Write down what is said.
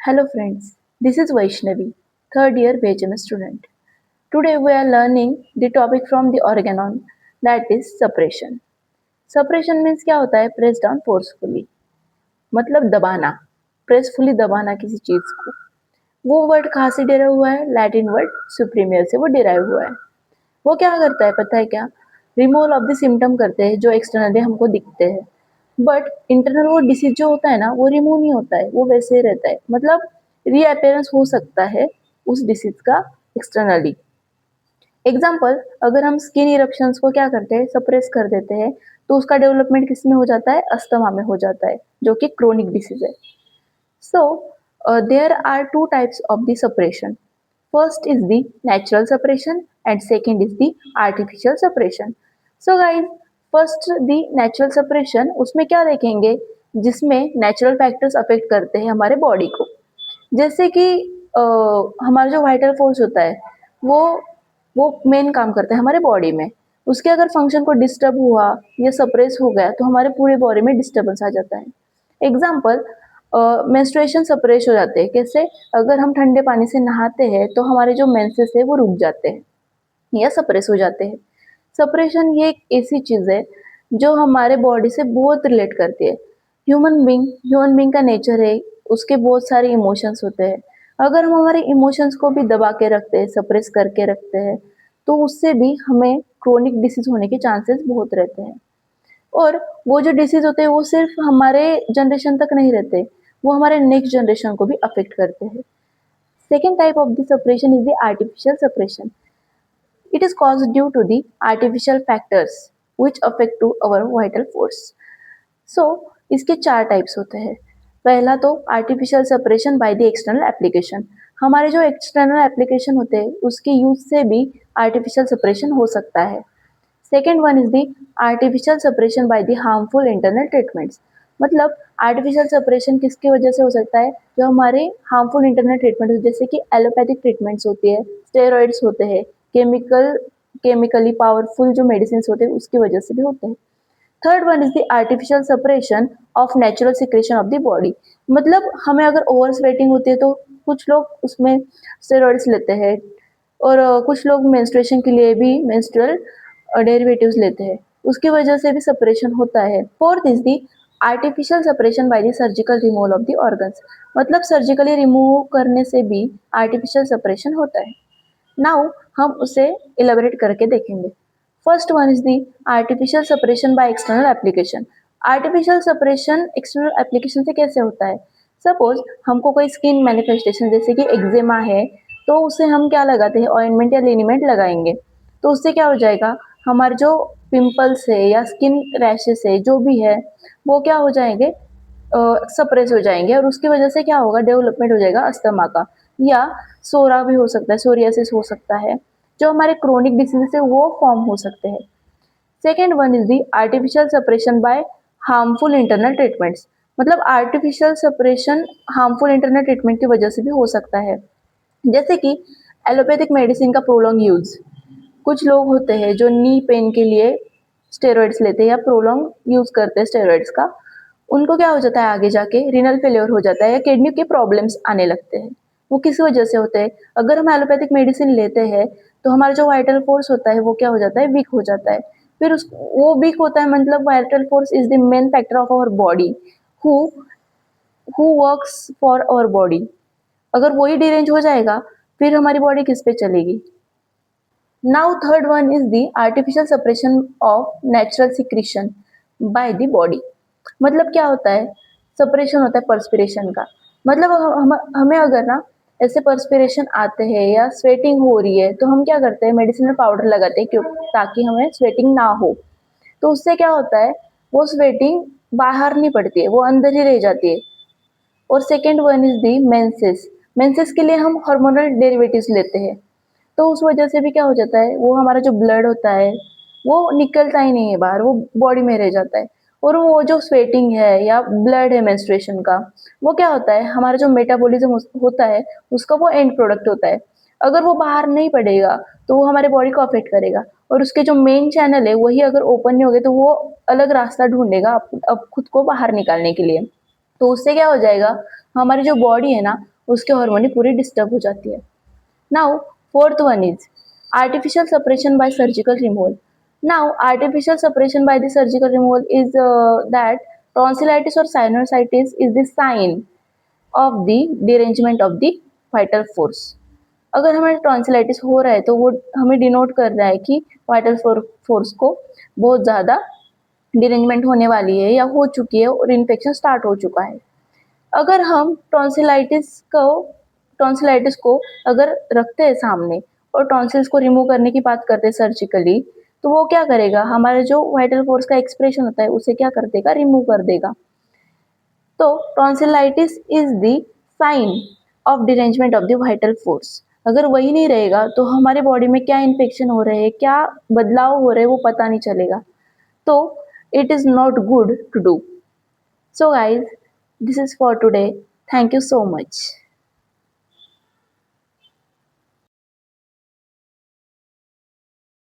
Hello friends, this is Vaishnavi, third year BHM student. Today we are learning the topic from the organon, that is suppression. Suppression means क्या होता है? Press down forcefully, मतलब दबाना, प्रेसफुली दबाना किसी चीज को। वो वर्ड कहाँ से डेराइव हुआ है? लैटिन वर्ड सुप्रीमियर से वो डेराइव हुआ है। वो क्या करता है पता है क्या? रिमूवल ऑफ द सिम्टम करते हैं जो एक्सटर्नली हमको दिखते हैं, बट इंटरनल वो डिसीज जो होता है ना वो रिमूव नहीं होता है, वो वैसे ही रहता है। मतलब रीअपेयरेंस हो सकता है उस डिसीज का एक्सटर्नली। एग्जाम्पल, अगर हम स्किन इरप्शंस को क्या करते हैं, सप्रेस कर देते हैं, तो उसका डेवलपमेंट किस में हो जाता है? अस्थमा में हो जाता है, जो कि क्रोनिक डिसीज है। So, there are two types of the suppression. First is the natural suppression and second is the artificial suppression. So guys, first the natural suppression, उसमें क्या देखेंगे? जिसमें natural factors affect करते हैं हमारे बॉडी को। जैसे कि हमारा जो वाइटल फोर्स होता है वो वो मेन काम करता है हमारे बॉडी में। उसके अगर फंक्शन को डिस्टर्ब हुआ या सप्रेस हो गया तो हमारे पूरे बॉडी में डिस्टर्बेंस आ जाता है। एग्जाम्पल, मेंस्ट्रुएशन सप्रेस हो जाते हैं। कैसे? अगर हम ठंडे पानी से नहाते हैं तो हमारे जो मेंसेस है वो रुक जाते हैं या सप्रेस हो जाते हैं। सप्रेशन ये एक ऐसी चीज है जो हमारे बॉडी से बहुत रिलेट करती है। ह्यूमन बींग का नेचर है, उसके बहुत सारे इमोशंस होते हैं। अगर हम हमारे इमोशंस को भी दबा के रखते हैं, सप्रेस करके रखते हैं, तो उससे भी हमें क्रोनिक डिसीज होने के चांसेस बहुत रहते हैं। और वो जो डिसीज होते हैं वो सिर्फ हमारे जनरेशन तक नहीं रहते, वो हमारे नेक्स्ट जनरेशन को भी अफेक्ट करते हैं। Second type of the suppression is the artificial suppression. It is caused due to the artificial factors which affect to our vital force. So, इसके चार टाइप्स होते हैं। पहला तो artificial separation by the external application. हमारे जो external application होते हैं उसके यूज से भी आर्टिफिशियल सेपरेशन हो सकता है। Second one is the artificial separation by the harmful internal treatments. मतलब आर्टिफिशियल सेपरेशन किसकी वजह से हो सकता है? जो हमारे हार्मफुल इंटरनल ट्रीटमेंट जैसे कि एलोपैथिक ट्रीटमेंट्स होती है, स्टेरॉइड्स होते हैं, केमिकली पावरफुल जो मेडिसिन होते हैं उसकी वजह से भी होते हैं। Third one is the artificial separation of natural secretion of the body. मतलब हमें अगर ओवर स्वेटिंग होती है तो कुछ लोग उसमें स्टेरॉइड्स लेते हैं, और कुछ लोग मेंस्ट्रुएशन के लिए भी मेंस्ट्रुअल डेरिवेटिव्स लेते हैं, उसकी वजह से भी सेपरेशन होता है। Fourth is the artificial separation by the surgical removal of the organs. मतलब सर्जिकली रिमूव करने से भी आर्टिफिशियल सेपरेशन होता है। नाउ हम उसे इलेबोरेट करके देखेंगे। First one is the artificial separation by external application. Artificial separation external application से कैसे होता है? सपोज हमको कोई स्किन मैनिफेस्टेशन जैसे कि एक्जिमा है, तो उसे हम क्या लगाते हैं? ऑइंटमेंट या लिनीमेंट लगाएंगे। तो उससे क्या हो जाएगा? हमारे जो पिंपल्स है या स्किन रैशेस है जो भी है वो क्या हो जाएंगे? सप्रेस हो जाएंगे, और उसकी वजह से क्या होगा? डेवलपमेंट हो जाएगा अस्थमा का, या सोरा भी हो सकता है, सोरियासिस हो सकता है। जो हमारे क्रोनिक डिसीजेस है वो फॉर्म हो सकते हैं। Second one is the artificial separation by harmful internal treatments. मतलब artificial separation harmful internal treatment की वजह से भी हो सकता है। जैसे कि एलोपैथिक मेडिसिन का प्रोलॉन्ग यूज। कुछ लोग होते हैं जो नी पेन के लिए स्टेरॉइड्स लेते हैं या प्रोलॉन्ग यूज करते हैं स्टेरॉइड्स का, उनको क्या हो जाता है? आगे जाके रीनल फेलियर हो जाता है या किडनी के प्रॉब्लम्स आने लगते हैं। वो किस वजह से होते हैं? अगर हम एलोपैथिक मेडिसिन लेते हैं तो हमारा जो वाइटल फोर्स होता है वो क्या हो जाता है? वीक हो जाता है। फिर उस वो वीक होता है, मतलब vital force is the main factor of our body who who works for our body. अगर वही डिरेंज हो जाएगा फिर हमारी बॉडी किस पे चलेगी? Now third one is the artificial separation of natural secretion by the body. मतलब क्या होता है? सेपरेशन होता है पर्सपिरेशन का। मतलब हमें अगर ना ऐसे पर्सपिरेशन आते हैं या स्वेटिंग हो रही है तो हम क्या करते हैं? मेडिसिनल पाउडर लगाते हैं, क्यों? ताकि हमें स्वेटिंग ना हो। तो उससे क्या होता है? वो स्वेटिंग बाहर नहीं पड़ती है, वो अंदर ही रह जाती है। और second one is the menses. Menses के लिए हम हार्मोनल डेरिवेटिव्स लेते हैं, तो उस वजह से भी क्या हो जाता है? वो हमारा जो ब्लड होता है वो निकलता ही नहीं है बाहर, वो बॉडी में रह जाता है। और वो जो स्वेटिंग है या ब्लड है मेंस्ट्रुएशन का, वो क्या होता है? हमारा जो मेटाबॉलिज्म होता है उसका वो एंड प्रोडक्ट होता है। अगर वो बाहर नहीं पड़ेगा तो वो हमारे बॉडी को अफेक्ट करेगा, और उसके जो मेन चैनल है वही अगर ओपन नहीं होगे तो वो अलग रास्ता ढूंढेगा अब खुद को बाहर निकालने के लिए। तो उससे क्या हो जाएगा? हमारी जो बॉडी है ना उसके हार्मोनी पूरी डिस्टर्ब हो जाती है। Now fourth one is artificial separation by surgical removal. Now artificial separation by the surgical removal is that tonsillitis or sinusitis is the sign of the derangement of the vital force. अगर हमें tonsillitis हो रहा है तो वो हमें denote कर रहा है कि वाइटल फोर्स को बहुत ज़्यादा डिरेंजमेंट होने वाली है या हो चुकी है और इन्फेक्शन स्टार्ट हो चुका है। अगर हम टॉन्सिलाइटिस को अगर रखते हैं सामने और टॉन्सिल्स को रिमूव करने की बात करते हैं सर्जिकली, तो वो क्या करेगा, हमारे जो वाइटल फोर्स का एक्सप्रेशन होता है उसे क्या कर देगा, रिमूव कर देगा। तो tonsillitis is the sign of derangement of the vital force. अगर वही नहीं रहेगा तो हमारे बॉडी में क्या इन्फेक्शन हो रहे हैं, क्या बदलाव हो रहे हैं वो पता नहीं चलेगा। तो it is not good to do. So guys, this is for today. Thank you so much.